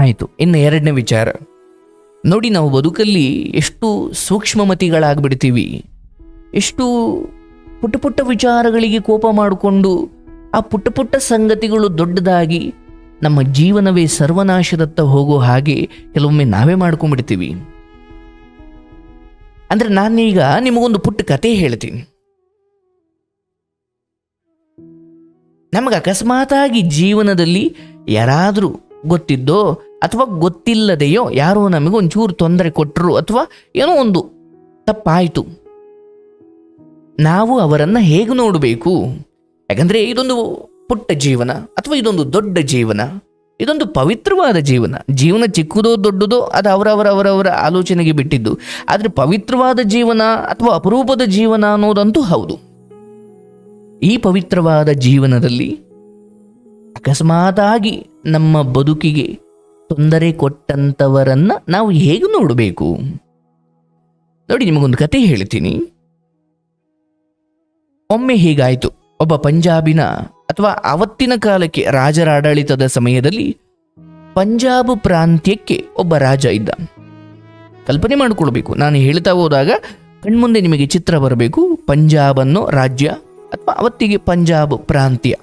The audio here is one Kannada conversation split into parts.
ಆಯಿತು. ಇನ್ನು ಎರಡನೇ ವಿಚಾರ ನೋಡಿ, ನಾವು ಬದುಕಲ್ಲಿ ಎಷ್ಟು ಸೂಕ್ಷ್ಮಮತಿಗಳಾಗ್ಬಿಡ್ತೀವಿ, ಎಷ್ಟು ಪುಟ್ಟ ಪುಟ್ಟ ವಿಚಾರಗಳಿಗೆ ಕೋಪ ಮಾಡಿಕೊಂಡು ಆ ಪುಟ್ಟ ಪುಟ್ಟ ಸಂಗತಿಗಳು ದೊಡ್ಡದಾಗಿ ನಮ್ಮ ಜೀವನವೇ ಸರ್ವನಾಶದತ್ತ ಹೋಗೋ ಹಾಗೆ ಕೆಲವೊಮ್ಮೆ ನಾವೇ ಮಾಡ್ಕೊಂಡ್ಬಿಡ್ತೀವಿ. ಅಂದ್ರೆ ನಾನೀಗ ನಿಮಗೊಂದು ಪುಟ್ಟ ಕತೆ ಹೇಳ್ತೀನಿ. ನಮಗೆ ಅಕಸ್ಮಾತಾಗಿ ಜೀವನದಲ್ಲಿ ಯಾರಾದರೂ ಗೊತ್ತಿದ್ದೋ ಅಥವಾ ಗೊತ್ತಿಲ್ಲದೆಯೋ ಯಾರೋ ನಮಗೆ ಒಂಚೂರು ತೊಂದರೆ ಕೊಟ್ಟರು ಅಥವಾ ಏನೋ ಒಂದು ತಪ್ಪಾಯಿತು, ನಾವು ಅವರನ್ನು ಹೇಗೆ ನೋಡಬೇಕು? ಯಾಕಂದರೆ ಇದೊಂದು ಪುಟ್ಟ ಜೀವನ ಅಥವಾ ಇದೊಂದು ದೊಡ್ಡ ಜೀವನ, ಇದೊಂದು ಪವಿತ್ರವಾದ ಜೀವನ. ಜೀವನ ಚಿಕ್ಕದೋ ದೊಡ್ಡದೋ ಅದು ಅವರವರ ಆಲೋಚನೆಗೆ ಬಿಟ್ಟಿದ್ದು. ಆದರೆ ಪವಿತ್ರವಾದ ಜೀವನ ಅಥವಾ ಅಪರೂಪದ ಜೀವನ ಅನ್ನೋದಂತೂ ಹೌದು. ಈ ಪವಿತ್ರವಾದ ಜೀವನದಲ್ಲಿ ಅಕಸ್ಮಾತಾಗಿ ನಮ್ಮ ಬದುಕಿಗೆ ತೊಂದರೆ ಕೊಟ್ಟಂಥವರನ್ನ ನಾವು ಹೇಗೆ ನೋಡಬೇಕು? ನೋಡಿ, ನಿಮಗೊಂದು ಕತೆ ಹೇಳ್ತೀನಿ. ಒಮ್ಮೆ ಹೀಗಾಯಿತು. ಒಬ್ಬ ಪಂಜಾಬಿನ ಅಥವಾ ಅವತ್ತಿನ ಕಾಲಕ್ಕೆ ರಾಜರ ಆಡಳಿತದ ಸಮಯದಲ್ಲಿ ಪಂಜಾಬ್ ಪ್ರಾಂತ್ಯಕ್ಕೆ ಒಬ್ಬ ರಾಜ ಇದ್ದ. ಕಲ್ಪನೆ ಮಾಡಿಕೊಳ್ಬೇಕು, ನಾನು ಹೇಳ್ತಾ ಹೋದಾಗ ಕಣ್ಮುಂದೆ ನಿಮಗೆ ಚಿತ್ರ ಬರಬೇಕು. ಪಂಜಾಬ್ ಅನ್ನೋ ರಾಜ್ಯ ಅಥವಾ ಅವತ್ತಿಗೆ ಪಂಜಾಬ್ ಪ್ರಾಂತ್ಯ,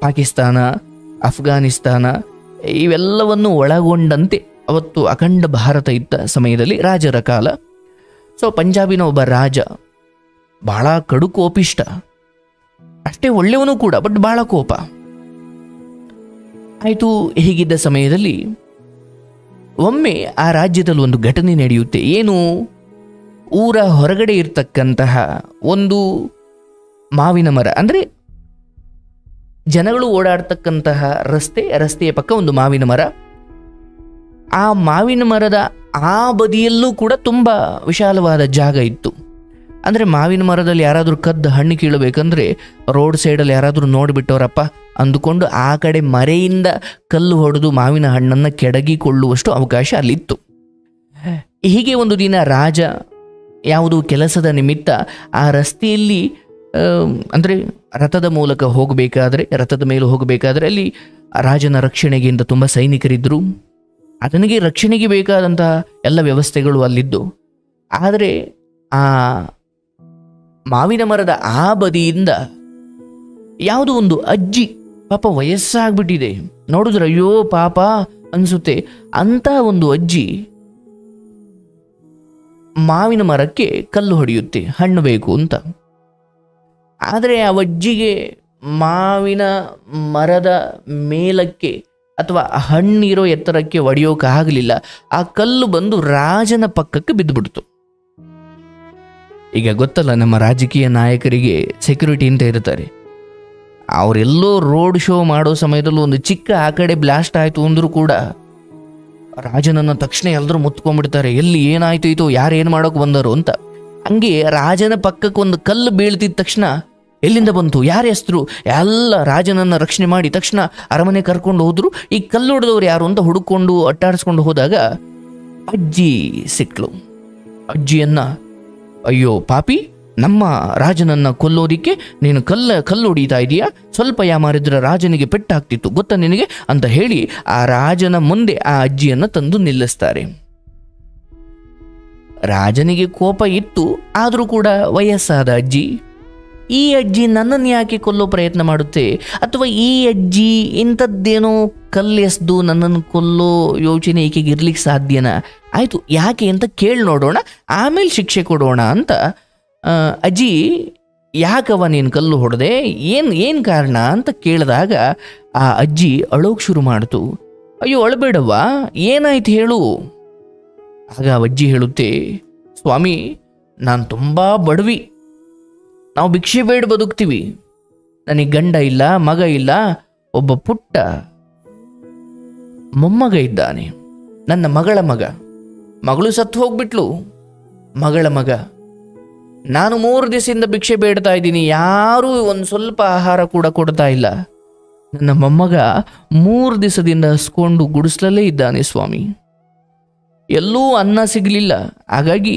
ಪಾಕಿಸ್ತಾನ, ಅಫ್ಘಾನಿಸ್ತಾನ ಇವೆಲ್ಲವನ್ನು ಒಳಗೊಂಡಂತೆ ಅವತ್ತು ಅಖಂಡ ಭಾರತ ಇದ್ದ ಸಮಯದಲ್ಲಿ ರಾಜರ ಕಾಲ. ಸೊ ಪಂಜಾಬಿನ ಒಬ್ಬ ರಾಜ ಬಹಳ ಕಡು ಕೋಪಿಷ್ಟ, ಅಷ್ಟೇ ಒಳ್ಳೆಯವನು ಕೂಡ, ಬಟ್ ಬಹಳ ಕೋಪ. ಆಯಿತು. ಹೀಗಿದ್ದ ಸಮಯದಲ್ಲಿ ಒಮ್ಮೆ ಆ ರಾಜ್ಯದಲ್ಲಿ ಒಂದು ಘಟನೆ ನಡೆಯುತ್ತೆ. ಏನು? ಊರ ಹೊರಗಡೆ ಇರ್ತಕ್ಕಂತಹ ಒಂದು ಮಾವಿನ ಮರ, ಅಂದರೆ ಜನಗಳು ಓಡಾಡ್ತಕ್ಕಂತಹ ರಸ್ತೆಯ ಪಕ್ಕ ಒಂದು ಮಾವಿನ ಮರ. ಆ ಮಾವಿನ ಮರದ ಆ ಬದಿಯಲ್ಲೂ ಕೂಡ ತುಂಬ ವಿಶಾಲವಾದ ಜಾಗ ಇತ್ತು. ಅಂದರೆ ಮಾವಿನ ಮರದಲ್ಲಿ ಯಾರಾದರೂ ಕದ್ದು ಹಣ್ಣು ಕೀಳಬೇಕಂದ್ರೆ ರೋಡ್ ಸೈಡಲ್ಲಿ ಯಾರಾದರೂ ನೋಡಿಬಿಟ್ಟವರಪ್ಪ ಅಂದುಕೊಂಡು ಆ ಕಡೆ ಮರೆಯಿಂದ ಕಲ್ಲು ಹೊಡೆದು ಮಾವಿನ ಹಣ್ಣನ್ನು ಕೆಡಗಿಕೊಳ್ಳುವಷ್ಟು ಅವಕಾಶ ಅಲ್ಲಿತ್ತು. ಹೀಗೆ ಒಂದು ದಿನ ರಾಜ ಯಾವುದೋ ಕೆಲಸದ ನಿಮಿತ್ತ ಆ ರಸ್ತೆಯಲ್ಲಿ ಅಂದರೆ ರಥದ ಮೂಲಕ ಹೋಗಬೇಕಾದ್ರೆ, ರಥದ ಮೇಲೆ ಹೋಗಬೇಕಾದ್ರೆ ಅಲ್ಲಿ ರಾಜನ ರಕ್ಷಣೆಗೆ ಅಂತ ತುಂಬ ಸೈನಿಕರಿದ್ದರು. ಆತನಿಗೆ ರಕ್ಷಣೆಗೆ ಬೇಕಾದಂತಹ ಎಲ್ಲ ವ್ಯವಸ್ಥೆಗಳು ಅಲ್ಲಿದ್ದು. ಆದರೆ ಆ ಮಾವಿನ ಮರದ ಆ ಬದಿಯಿಂದ ಯಾವುದೋ ಒಂದು ಅಜ್ಜಿ, ಪಾಪ ವಯಸ್ಸಾಗ್ಬಿಟ್ಟಿದೆ, ನೋಡಿದ್ರೆ ಅಯ್ಯೋ ಪಾಪ ಅನಿಸುತ್ತೆ, ಅಂತ ಒಂದು ಅಜ್ಜಿ ಮಾವಿನ ಮರಕ್ಕೆ ಕಲ್ಲು ಹೊಡೆಯುತ್ತೆ ಹಣ್ಣು ಬೇಕು ಅಂತ. ಆದರೆ ಆ ಅಜ್ಜಿಗೆ ಮಾವಿನ ಮರದ ಮೇಲಕ್ಕೆ ಅಥವಾ ಹಣ್ಣಿರೋ ಎತ್ತರಕ್ಕೆ ಹೊಡೆಯೋಕ್ಕಾಗಲಿಲ್ಲ. ಆ ಕಲ್ಲು ಬಂದು ರಾಜನ ಪಕ್ಕಕ್ಕೆ ಬಿದ್ದುಬಿಡ್ತು. ಈಗ ಗೊತ್ತಲ್ಲ, ನಮ್ಮ ರಾಜಕೀಯ ನಾಯಕರಿಗೆ ಸೆಕ್ಯೂರಿಟಿ ಅಂತ ಇರ್ತಾರೆ. ಅವರೆಲ್ಲೋ ರೋಡ್ ಶೋ ಮಾಡೋ ಸಮಯದಲ್ಲೂ ಒಂದು ಚಿಕ್ಕ ಆ ಕಡೆ ಬ್ಲಾಸ್ಟ್ ಆಯಿತು ಅಂದರೂ ಕೂಡ ರಾಜನನ್ನು ತಕ್ಷಣ ಎಲ್ಲರೂ ಮುತ್ಕೊಂಡ್ಬಿಡ್ತಾರೆ. ಎಲ್ಲಿ ಏನಾಯ್ತು ಯಾರೇನು ಮಾಡೋಕೆ ಬಂದರು ಅಂತ. ಹಂಗೆ ರಾಜನ ಪಕ್ಕಕ್ಕೆ ಒಂದು ಕಲ್ಲು ಬೀಳ್ತಿದ್ದ ತಕ್ಷಣ ಎಲ್ಲಿಂದ ಬಂತು, ಯಾರ ಹೆಸರು, ಎಲ್ಲ ರಾಜನನ್ನು ರಕ್ಷಣೆ ಮಾಡಿ ತಕ್ಷಣ ಅರಮನೆ ಕರ್ಕೊಂಡು ಹೋದ್ರು. ಈ ಕಲ್ಲು ಹೊಡೆದವ್ರು ಯಾರು ಅಂತ ಹುಡುಕೊಂಡು ಅಟ್ಟಾಡಿಸ್ಕೊಂಡು ಹೋದಾಗ ಅಜ್ಜಿ ಸಿಕ್ಳು. ಅಜ್ಜಿಯನ್ನ, ಅಯ್ಯೋ ಪಾಪಿ, ನಮ್ಮ ರಾಜನನ್ನ ಕೊಲ್ಲೋದಿಕ್ಕೆ ನೀನು ಕಲ್ಲು ಹೊಡಿತಾ ಇದೀಯಾ, ಸ್ವಲ್ಪ ಯಾಮಾರಿದ್ರೆ ರಾಜನಿಗೆ ಪೆಟ್ಟಾಗ್ತಿತ್ತು ಗೊತ್ತಾ ನಿನಗೆ ಅಂತ ಹೇಳಿ ಆ ರಾಜನ ಮುಂದೆ ಆ ಅಜ್ಜಿಯನ್ನ ತಂದು ನಿಲ್ಲಿಸ್ತಾರೆ. ರಾಜನಿಗೆ ಕೋಪ ಇತ್ತು, ಆದರೂ ಕೂಡ ವಯಸ್ಸಾದ ಅಜ್ಜಿ. ಈ ಅಜ್ಜಿ ನನ್ನನ್ನು ಯಾಕೆ ಕೊಲ್ಲೋ ಪ್ರಯತ್ನ ಮಾಡುತ್ತೆ, ಅಥವಾ ಈ ಅಜ್ಜಿ ಇಂಥದ್ದೇನೋ ಕಲ್ಲೆಸ್ದು ನನ್ನನ್ನು ಕೊಲ್ಲೋ ಯೋಚನೆ ಈಕೆಗೆ ಇರ್ಲಿಕ್ಕೆ ಸಾಧ್ಯನಾ? ಆಯಿತು, ಯಾಕೆ ಅಂತ ಕೇಳಿ ನೋಡೋಣ, ಆಮೇಲೆ ಶಿಕ್ಷೆ ಕೊಡೋಣ ಅಂತ. ಅಜ್ಜಿ, ಯಾಕವ ನೀನು ಕಲ್ಲು ಹೊಡೆದೆ, ಏನು ಕಾರಣ ಅಂತ ಕೇಳಿದಾಗ ಆ ಅಜ್ಜಿ ಅಳೋಕೆ ಶುರು ಮಾಡ್ತು. ಅಯ್ಯೋ ಅಳಬೇಡವ್ವ, ಏನಾಯ್ತು ಹೇಳು. ಆಗ ಅಜ್ಜಿ ಹೇಳುತ್ತೆ, ಸ್ವಾಮಿ, ನಾನು ತುಂಬ ಬಡವಿ, ನಾವು ಭಿಕ್ಷೆ ಬೇಡ ಬದುಕ್ತೀವಿ, ನನಗೆ ಗಂಡ ಇಲ್ಲ, ಮಗ ಇಲ್ಲ, ಒಬ್ಬ ಪುಟ್ಟ ಮೊಮ್ಮಗ ಇದ್ದಾನೆ, ನನ್ನ ಮಗಳು ಸತ್ತು ಹೋಗ್ಬಿಟ್ಲು, ಮಗಳ ಮಗ. ನಾನು 3 ದಿವಸದಿಂದ ಭಿಕ್ಷೆ ಬೇಡ್ತಾ ಇದ್ದೀನಿ, ಯಾರೂ ಒಂದು ಸ್ವಲ್ಪ ಆಹಾರ ಕೂಡ ಕೊಡ್ತಾ ಇಲ್ಲ. ನನ್ನ ಮೊಮ್ಮಗ 3 ದಿವಸದಿಂದ ಹಸ್ಕೊಂಡು ಗುಡಿಸ್ಲಲ್ಲೇ ಇದ್ದಾನೆ ಸ್ವಾಮಿ, ಎಲ್ಲೂ ಅನ್ನ ಸಿಗಲಿಲ್ಲ. ಹಾಗಾಗಿ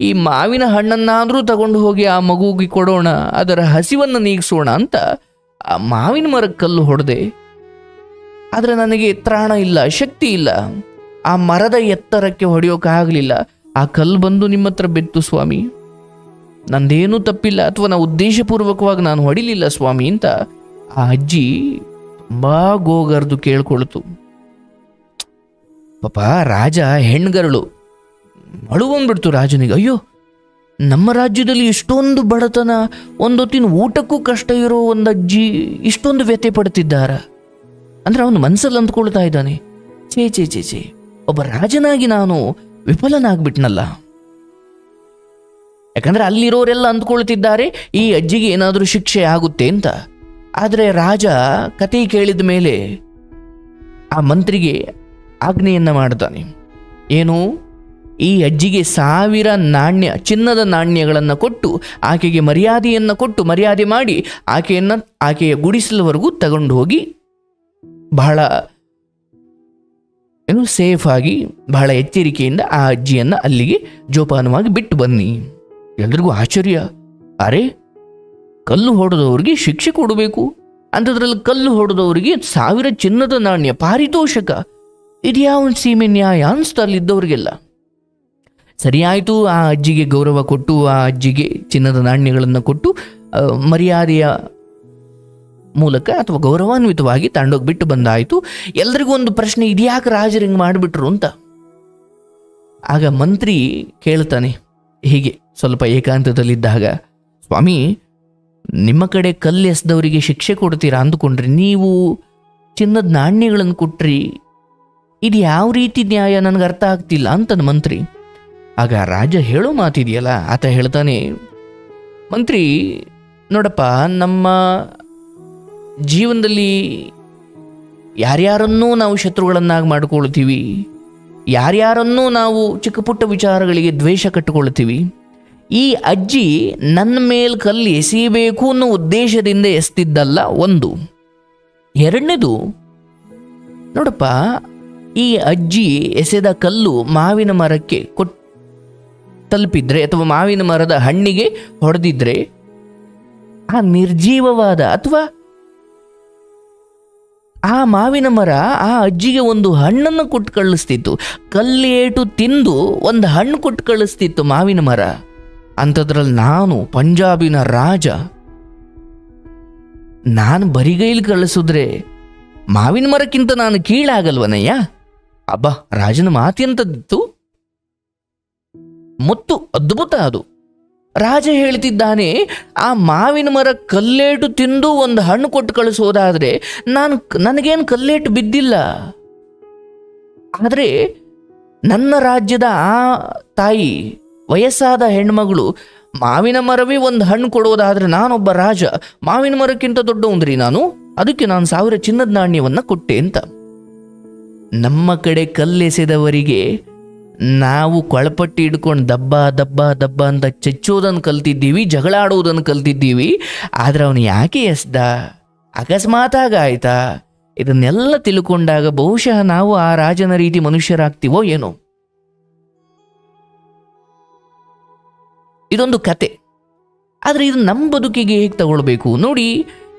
ಈ ಮಾವಿನ ಹಣ್ಣನ್ನಾದರೂ ತಗೊಂಡು ಹೋಗಿ ಆ ಮಗುವಿಗೆ ಕೊಡೋಣ, ಅದರ ಹಸಿವನ್ನು ನೀಗಿಸೋಣ ಅಂತ ಆ ಮಾವಿನ ಮರಕ್ಕೆ ಕಲ್ಲು ಹೊಡೆದೆ. ಆದರೆ ನನಗೆ ತ್ರಾಣ ಇಲ್ಲ, ಶಕ್ತಿ ಇಲ್ಲ, ಆ ಮರದ ಎತ್ತರಕ್ಕೆ ಹೊಡೆಯೋಕ್ಕಾಗಲಿಲ್ಲ. ಆ ಕಲ್ಲು ಬಂದು ನಿಮ್ಮ ಹತ್ರ ಬಿತ್ತು ಸ್ವಾಮಿ, ನಂದೇನೂ ತಪ್ಪಿಲ್ಲ, ಅಥವಾ ನಾ ಉದ್ದೇಶಪೂರ್ವಕವಾಗಿ ನಾನು ಹೊಡಿಲಿಲ್ಲ ಸ್ವಾಮಿ ಅಂತ ಆ ಅಜ್ಜಿ ತುಂಬ ಗೋಗರ್ದು ಕೇಳ್ಕೊಳ್ತು. ಪಾಪ ರಾಜ ಹೆಣ್ಗರಳು ಅಳು ಬಂದ್ಬಿಡ್ತು ರಾಜನಿಗೆ. ಅಯ್ಯೋ, ನಮ್ಮ ರಾಜ್ಯದಲ್ಲಿ ಇಷ್ಟೊಂದು ಬಡತನ, ಒಂದೊತ್ತಿನ ಊಟಕ್ಕೂ ಕಷ್ಟ ಇರೋ ಒಂದು ಅಜ್ಜಿ ಇಷ್ಟೊಂದು ವ್ಯಥೆ ಪಡ್ತಿದ್ದಾರ ಅಂದ್ರೆ ಅವನು ಮನಸ್ಸಲ್ಲಿ ಅಂದ್ಕೊಳ್ತಾ ಇದ್ದಾನೆ, ಛೇ ಛೇ ಛೇ ಛೇ, ಒಬ್ಬ ರಾಜನಾಗಿ ನಾನು ವಿಫಲನಾಗ್ಬಿಟ್ನಲ್ಲ. ಯಾಕಂದ್ರೆ ಅಲ್ಲಿರೋರೆಲ್ಲ ಅಂದ್ಕೊಳ್ತಿದ್ದಾರೆ ಈ ಅಜ್ಜಿಗೆ ಏನಾದರೂ ಶಿಕ್ಷೆ ಆಗುತ್ತೆ ಅಂತ. ಆದರೆ ರಾಜ ಕತೆ ಕೇಳಿದ ಮೇಲೆ ಆ ಮಂತ್ರಿಗೆ ಆಜ್ಞೆಯನ್ನ ಮಾಡ್ತಾನೆ. ಏನು, ಈ ಅಜ್ಜಿಗೆ 1000 ನಾಣ್ಯ, ಚಿನ್ನದ ನಾಣ್ಯಗಳನ್ನು ಕೊಟ್ಟು ಆಕೆಗೆ ಮರ್ಯಾದೆಯನ್ನು ಕೊಟ್ಟು ಮರ್ಯಾದೆ ಮಾಡಿ ಆಕೆಯ ಗುಡಿಸಲವರೆಗೂ ತಗೊಂಡು ಹೋಗಿ ಬಹಳ ಸೇಫ್ ಆಗಿ ಬಹಳ ಎಚ್ಚರಿಕೆಯಿಂದ ಆ ಅಜ್ಜಿಯನ್ನು ಅಲ್ಲಿಗೆ ಜೋಪಾನವಾಗಿ ಬಿಟ್ಟು ಬನ್ನಿ. ಎಲ್ರಿಗೂ ಆಶ್ಚರ್ಯ, ಅರೆ ಕಲ್ಲು ಹೊಡೆದವ್ರಿಗೆ ಶಿಕ್ಷೆ ಕೊಡಬೇಕು, ಅಂಥದ್ರಲ್ಲಿ ಕಲ್ಲು ಹೊಡೆದವರಿಗೆ 1000 ಚಿನ್ನದ ನಾಣ್ಯ ಪಾರಿತೋಷಕ, ಇದ್ಯಾವ ಸೀಮೆ ನ್ಯಾಯ ಅನಿಸ್ತಲ್ಲಿದ್ದವ್ರಿಗೆಲ್ಲ. ಸರಿಯಾಯಿತು, ಆ ಅಜ್ಜಿಗೆ ಗೌರವ ಕೊಟ್ಟು ಆ ಅಜ್ಜಿಗೆ ಚಿನ್ನದ ನಾಣ್ಯಗಳನ್ನು ಕೊಟ್ಟು ಮರ್ಯಾದೆಯ ಮೂಲಕ ಅಥವಾ ಗೌರವಾನ್ವಿತವಾಗಿ ತಗೊಂಡೋಗ್ಬಿಟ್ಟು ಬಂದಾಯಿತು. ಎಲ್ರಿಗೂ ಒಂದು ಪ್ರಶ್ನೆ, ಇದ್ಯಾಕೆ ರಾಜರು ಹಿಂಗೆ ಮಾಡಿಬಿಟ್ರು ಅಂತ. ಆಗ ಮಂತ್ರಿ ಕೇಳ್ತಾನೆ ಹೀಗೆ ಸ್ವಲ್ಪ ಏಕಾಂತದಲ್ಲಿದ್ದಾಗ, ಸ್ವಾಮಿ, ನಿಮ್ಮ ಕಡೆ ಕಲ್ಲು ಎಸ್ದವರಿಗೆ ಶಿಕ್ಷೆ ಕೊಡ್ತೀರಾ ಅಂದುಕೊಂಡ್ರಿ, ನೀವು ಚಿನ್ನದ ನಾಣ್ಯಗಳನ್ನು ಕೊಟ್ರಿ, ಇದು ಯಾವ ರೀತಿ ನ್ಯಾಯ, ನನಗೆ ಅರ್ಥ ಆಗ್ತಿಲ್ಲ ಅಂತನ ಮಂತ್ರಿ. ಆಗ ರಾಜ ಹೇಳೋ ಮಾತಿದೆಯಲ್ಲ, ಆತ ಹೇಳ್ತಾನೆ, ಮಂತ್ರಿ ನೋಡಪ್ಪ, ನಮ್ಮ ಜೀವನದಲ್ಲಿ ಯಾರ್ಯಾರನ್ನೂ ನಾವು ಶತ್ರುಗಳನ್ನಾಗಿ ಮಾಡ್ಕೊಳ್ತೀವಿ, ಯಾರ್ಯಾರನ್ನೂ ನಾವು ಚಿಕ್ಕ ಪುಟ್ಟ ವಿಚಾರಗಳಿಗೆ ದ್ವೇಷ ಕಟ್ಟಿಕೊಳ್ತೀವಿ. ಈ ಅಜ್ಜಿ ನನ್ನ ಮೇಲೆ ಕಲ್ಲು ಎಸೆಯಬೇಕು ಅನ್ನೋ ಉದ್ದೇಶದಿಂದ ಎಸ್ತಿದ್ದಲ್ಲ ಒಂದು. ಎರಡನೇದು, ನೋಡಪ್ಪ, ಈ ಅಜ್ಜಿ ಎಸೆದ ಕಲ್ಲು ಮಾವಿನ ಮರಕ್ಕೆ ತಲುಪಿದ್ರೆ ಅಥವಾ ಮಾವಿನ ಮರದ ಹಣ್ಣಿಗೆ ಹೊಡೆದಿದ್ರೆ ಆ ನಿರ್ಜೀವವಾದ ಅಥವಾ ಆ ಮಾವಿನ ಮರ ಆ ಅಜ್ಜಿಗೆ ಒಂದು ಹಣ್ಣನ್ನು ಕೊಟ್ಟು ಕಳಿಸ್ತಿತ್ತು. ಕಲ್ಲೇಟು ತಿಂದು ಒಂದು ಹಣ್ಣು ಕೊಟ್ಟು ಕಳಿಸ್ತಿತ್ತು ಮಾವಿನ ಮರ. ಅಂಥದ್ರಲ್ಲಿ ನಾನು ಪಂಜಾಬಿನ ರಾಜ, ನಾನು ಬರಿಗೈಲಿ ಕಳಿಸಿದ್ರೆ ಮಾವಿನ ಮರಕ್ಕಿಂತ ನಾನು ಕೀಳಾಗಲ್ವನಯ್ಯ? ಅಬ್ಬಾ, ರಾಜನ ಮಾತೆಂತದ್ದು ಮುತ್ತು, ಅದ್ಭುತ ಅದು. ರಾಜ ಹೇಳ್ತಿದ್ದಾನೆ, ಆ ಮಾವಿನ ಮರ ಕಲ್ಲೇಟು ತಿಂದು ಒಂದು ಹಣ್ಣು ಕೊಟ್ಟು ಕಳಿಸೋದಾದ್ರೆ ನನಗೇನು ಕಲ್ಲೇಟು ಬಿದ್ದಿಲ್ಲ. ಆದರೆ ನನ್ನ ರಾಜ್ಯದ ಆ ತಾಯಿ, ವಯಸ್ಸಾದ ಹೆಣ್ಮಗಳು, ಮಾವಿನ ಮರವೇ ಒಂದು ಹಣ್ಣು ಕೊಡೋದಾದ್ರೆ ನಾನೊಬ್ಬ ರಾಜ, ಮಾವಿನ ಮರಕ್ಕಿಂತ ದೊಡ್ಡವಂದ್ರಿ ನಾನು, ಅದಕ್ಕೆ ನಾನು 1000 ಚಿನ್ನದ ನಾಣ್ಯವನ್ನು ಕೊಟ್ಟೆ ಅಂತ. ನಮ್ಮ ಕಡೆ ಕಲ್ಲೆಸೆದವರಿಗೆ ನಾವು ಕೊಳಪಟ್ಟಿ ಹಿಡ್ಕೊಂಡು ದಬ್ಬ ದಬ್ಬ ದಬ್ಬ ಅಂತ ಚಚ್ಚೋದನ್ನು ಕಲ್ತಿದ್ದೀವಿ, ಜಗಳ ಆಡೋದನ್ನು ಕಲ್ತಿದ್ದೀವಿ. ಆದರೆ ಅವನು ಯಾಕೆ ಎಸ್ದ, ಅಕಸ್ಮಾತಾಗ ಆಯ್ತಾ? ಇದನ್ನೆಲ್ಲ ತಿಳ್ಕೊಂಡಾಗ ಬಹುಶಃ ನಾವು ಆ ರಾಜನ ರೀತಿ ಮನುಷ್ಯರಾಗ್ತೀವೋ ಏನೋ. ಇದೊಂದು ಕತೆ. ಆದರೆ ಇದು ನಮ್ಮ ಬದುಕಿಗೆ ಹೇಗೆ ತಗೊಳ್ಬೇಕು ನೋಡಿ.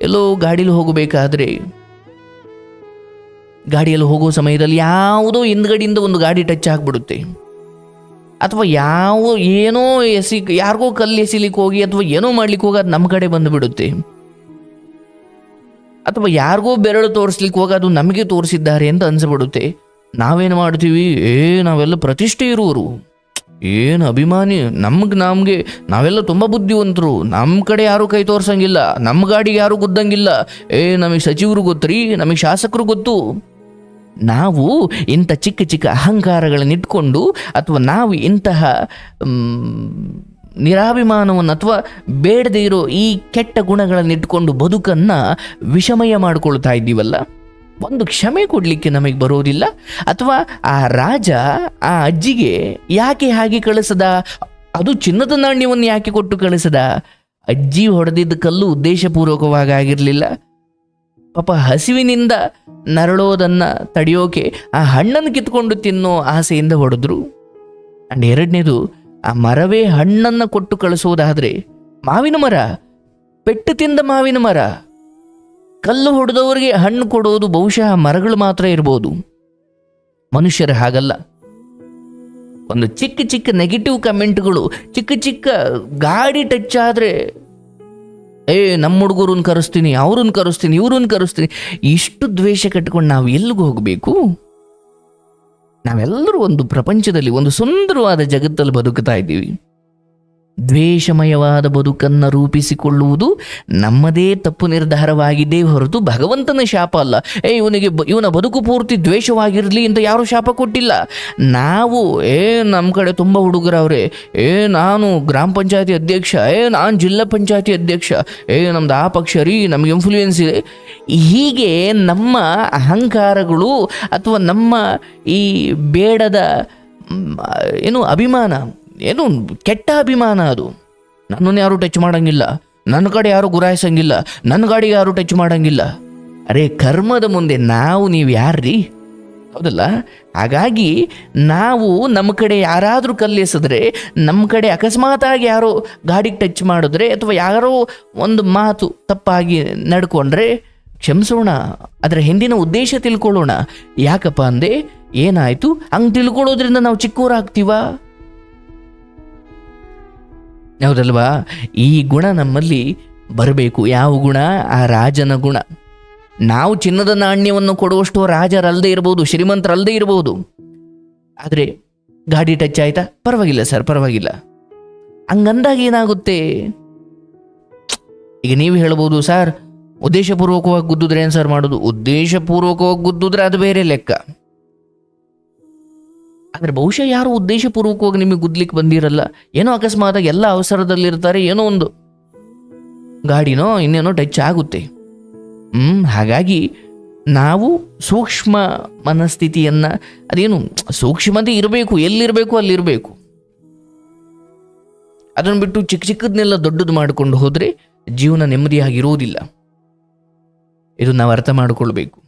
ಎಲ್ಲೋ ಗಾಡೀಲಿ ಹೋಗಬೇಕಾದ್ರೆ, ಗಾಡಿಯಲ್ಲಿ ಹೋಗೋ ಸಮಯದಲ್ಲಿ ಯಾವುದೋ ಹಿಂದ್ಗಡೆಯಿಂದ ಒಂದು ಗಾಡಿ ಟಚ್ ಆಗಿಬಿಡುತ್ತೆ, ಅಥವಾ ಏನೋ ಯಾರಿಗೋ ಕಲ್ಲು ಎಸಿಲಿಕ್ಕೆ ಹೋಗಿ ಅಥವಾ ಏನೋ ಮಾಡ್ಲಿಕ್ಕೆ ಹೋಗಿ ಅದು ನಮ್ಮ ಕಡೆ ಬಂದುಬಿಡುತ್ತೆ, ಅಥವಾ ಯಾರಿಗೋ ಬೆರಳು ತೋರಿಸ್ಲಿಕ್ಕೆ ಹೋಗಿ ಅದು ನಮಗೆ ತೋರಿಸಿದ್ದಾರೆ ಅಂತ ಅನ್ಸ್ಬಿಡುತ್ತೆ. ನಾವೇನು ಮಾಡ್ತೀವಿ, ನಾವೆಲ್ಲ ಪ್ರತಿಷ್ಠೆ ಇರುವರು, ಏನು ಅಭಿಮಾನಿ, ನಾವೆಲ್ಲ ತುಂಬ ಬುದ್ಧಿವಂತರು, ನಮ್ಮ ಕಡೆ ಯಾರೂ ಕೈ ತೋರ್ಸಂಗಿಲ್ಲ, ನಮ್ಮ ಗಾಡಿಗೆ ಯಾರೂ ಗುದ್ದಂಗಿಲ್ಲ, ನಮಗೆ ಸಚಿವರು ಗೊತ್ತ್ರಿ, ನಮಗೆ ಶಾಸಕರು ಗೊತ್ತು. ನಾವು ಇಂಥ ಚಿಕ್ಕ ಚಿಕ್ಕ ಅಹಂಕಾರಗಳನ್ನಿಟ್ಕೊಂಡು ಅಥವಾ ನಾವು ಇಂತಹ ನಿರಾಭಿಮಾನವನ್ನು ಅಥವಾ ಬೇಡದೇ ಇರೋ ಈ ಕೆಟ್ಟ ಗುಣಗಳನ್ನಿಟ್ಕೊಂಡು ಬದುಕನ್ನು ವಿಷಮಯ ಮಾಡಿಕೊಳ್ತಾ ಇದ್ದೀವಲ್ಲ. ಒಂದು ಕ್ಷಮೆ ಕೊಡಲಿಕ್ಕೆ ನಮಗೆ ಬರೋದಿಲ್ಲ. ಅಥವಾ ಆ ರಾಜ ಆ ಅಜ್ಜಿಗೆ ಯಾಕೆ ಹಾಗೆ ಕಳಿಸದ, ಅದು ಚಿನ್ನದ ನಾಣ್ಯವನ್ನು ಯಾಕೆ ಕೊಟ್ಟು ಕಳಿಸದ? ಅಜ್ಜಿ ಹೊಡೆದಿದ್ದ ಕಲ್ಲು ಉದ್ದೇಶಪೂರ್ವಕವಾಗಿ ಆಗಿರಲಿಲ್ಲ. ಪಾಪ ಹಸಿವಿನಿಂದ ನರಳೋದನ್ನು ತಡೆಯೋಕೆ ಆ ಹಣ್ಣನ್ನು ಕಿತ್ಕೊಂಡು ತಿನ್ನೋ ಆಸೆಯಿಂದ ಹೊಡೆದ್ರು. ಆ್ಯಂಡ್ ಎರಡನೇದು, ಆ ಮರವೇ ಹಣ್ಣನ್ನು ಕೊಟ್ಟು ಕಳಿಸೋದಾದರೆ, ಮಾವಿನ ಮರ, ಪೆಟ್ಟು ತಿಂದ ಮಾವಿನ ಮರ, ಕಲ್ಲು ಹೊಡೆದವರಿಗೆ ಹಣ್ಣು ಕೊಡೋದು ಬಹುಶಃ ಮರಗಳು ಮಾತ್ರ ಇರ್ಬೋದು, ಮನುಷ್ಯರು ಹಾಗಲ್ಲ. ಒಂದು ಚಿಕ್ಕ ಚಿಕ್ಕ ನೆಗೆಟಿವ್ ಕಮೆಂಟ್ಗಳು, ಚಿಕ್ಕ ಚಿಕ್ಕ ಗಾಡಿ ಟಚ್ ಆದರೆ ನಮ್ಮ ಹುಡುಗರನ್ನ ಕರೆಸ್ತೀನಿ, ಅವ್ರನ್ನ ಕರೆಸ್ತೀನಿ, ಇವ್ರನ್ನ ಕರೆಸ್ತೀನಿ, ಇಷ್ಟು ದ್ವೇಷ ಕಟ್ಕೊಂಡು ನಾವು ಎಲ್ಲಿಗೂ ಹೋಗಬೇಕು? ನಾವೆಲ್ಲರೂ ಒಂದು ಪ್ರಪಂಚದಲ್ಲಿ, ಒಂದು ಸುಂದರವಾದ ಜಗತ್ತಲ್ಲಿ ಬದುಕ್ತಾ ಇದ್ದೀವಿ. ದ್ವೇಷಮಯವಾದ ಬದುಕನ್ನು ರೂಪಿಸಿಕೊಳ್ಳುವುದು ನಮ್ಮದೇ ತಪ್ಪು ನಿರ್ಧಾರವಾಗಿದೆ ಹೊರತು ಭಗವಂತನ ಶಾಪ ಅಲ್ಲ. ಇವನ ಬದುಕು ಪೂರ್ತಿ ದ್ವೇಷವಾಗಿರಲಿ ಅಂತ ಯಾರೂ ಶಾಪ ಕೊಟ್ಟಿಲ್ಲ. ನಾವು ನಮ್ಮ ಕಡೆ ತುಂಬ ಹುಡುಗರವ್ರೆ, ನಾನು ಗ್ರಾಮ ಪಂಚಾಯತಿ ಅಧ್ಯಕ್ಷ, ನಾನು ಜಿಲ್ಲಾ ಪಂಚಾಯತಿ ಅಧ್ಯಕ್ಷ, ನಮ್ದು ಆ ಪಕ್ಷ ರೀ, ನಮ್ಗೆ ಇನ್ಫ್ಲೂಯೆನ್ಸ್ ಇದೆ, ಹೀಗೆ ನಮ್ಮ ಅಹಂಕಾರಗಳು ಅಥವಾ ನಮ್ಮ ಈ ಬೇಡದ ಅಭಿಮಾನ, ಕೆಟ್ಟ ಅಭಿಮಾನ, ಅದು ನನ್ನನ್ನು ಯಾರು ಟಚ್ ಮಾಡಂಗಿಲ್ಲ, ನನ್ನ ಕಡೆ ಯಾರು ಗುರಾಯಿಸಂಗಿಲ್ಲ, ನನ್ನ ಗಾಡಿಗೆ ಯಾರು ಟಚ್ ಮಾಡಂಗಿಲ್ಲ. ಅರೆ ಕರ್ಮದ ಮುಂದೆ ನೀವು ಯಾರ್ರೀ? ಹೌದಲ್ಲ? ಹಾಗಾಗಿ ನಾವು ನಮ್ಮ ಕಡೆ ಯಾರಾದರೂ ಕಲ್ಲೆಸಿದ್ರೆ, ನಮ್ಮ ಕಡೆ ಅಕಸ್ಮಾತಾಗಿ ಯಾರೋ ಗಾಡಿಗೆ ಟಚ್ ಮಾಡಿದ್ರೆ ಅಥವಾ ಯಾರೋ ಒಂದು ಮಾತು ತಪ್ಪಾಗಿ ನಡ್ಕೊಂಡ್ರೆ ಕ್ಷಮಿಸೋಣ, ಅದರ ಹಿಂದಿನ ಉದ್ದೇಶ ತಿಳ್ಕೊಳ್ಳೋಣ. ಯಾಕಪ್ಪ ಅಂದೆ, ಏನಾಯಿತು? ಹಂಗೆ ತಿಳ್ಕೊಳ್ಳೋದ್ರಿಂದ ನಾವು ಚಿಕ್ಕವರಾಗ್ತೀವ? ಹೌದಲ್ವಾ? ಈ ಗುಣ ನಮ್ಮಲ್ಲಿ ಬರಬೇಕು. ಯಾವ ಗುಣ? ಆ ರಾಜನ ಗುಣ. ನಾವು ಚಿನ್ನದ ನಾಣ್ಯವನ್ನು ಕೊಡುವಷ್ಟು ರಾಜರಲ್ಲದೆ ಇರ್ಬೋದು, ಶ್ರೀಮಂತರಲ್ಲದೆ ಇರ್ಬೋದು, ಆದರೆ ಗಾಡಿ ಟಚ್ ಆಯ್ತಾ, ಪರವಾಗಿಲ್ಲ ಸರ್, ಪರವಾಗಿಲ್ಲ. ಹಂಗಂದಾಗ ಏನಾಗುತ್ತೆ? ಈಗ ನೀವು ಹೇಳ್ಬೋದು, ಸರ್ ಉದ್ದೇಶಪೂರ್ವಕವಾಗಿ ಗುದ್ದಿದ್ರೆ ಏನು ಸರ್ ಮಾಡೋದು? ಉದ್ದೇಶಪೂರ್ವಕವಾಗಿ ಗುದ್ದಿದ್ರೆ ಅದು ಬೇರೆ ಲೆಕ್ಕ. ಆದರೆ ಬಹುಶಃ ಯಾರು ಉದ್ದೇಶಪೂರ್ವಕವಾಗಿ ನಿಮಗೆ ಗುದ್ಲಿಕ್ಕೆ ಬಂದಿರಲ್ಲ, ಏನೋ ಅಕಸ್ಮಾತಾಗಿ ಎಲ್ಲ ಅವಸರದಲ್ಲಿರ್ತಾರೆ, ಏನೋ ಒಂದು ಗಾಡಿನೋ ಇನ್ನೇನೋ ಟಚ್ ಆಗುತ್ತೆ. ಹಾಗಾಗಿ ನಾವು ಸೂಕ್ಷ್ಮ ಮನಸ್ಥಿತಿಯನ್ನು, ಅದೇನು ಸೂಕ್ಷ್ಮತೆ ಇರಬೇಕು, ಎಲ್ಲಿರಬೇಕು ಅಲ್ಲಿರಬೇಕು. ಅದನ್ನು ಬಿಟ್ಟು ಚಿಕ್ಕ ಚಿಕ್ಕದನ್ನೆಲ್ಲ ದೊಡ್ಡದು ಮಾಡಿಕೊಂಡು ಹೋದರೆ ಜೀವನ ನೆಮ್ಮದಿಯಾಗಿರೋದಿಲ್ಲ. ಇದು ನಾವು ಅರ್ಥ ಮಾಡಿಕೊಳ್ಬೇಕು.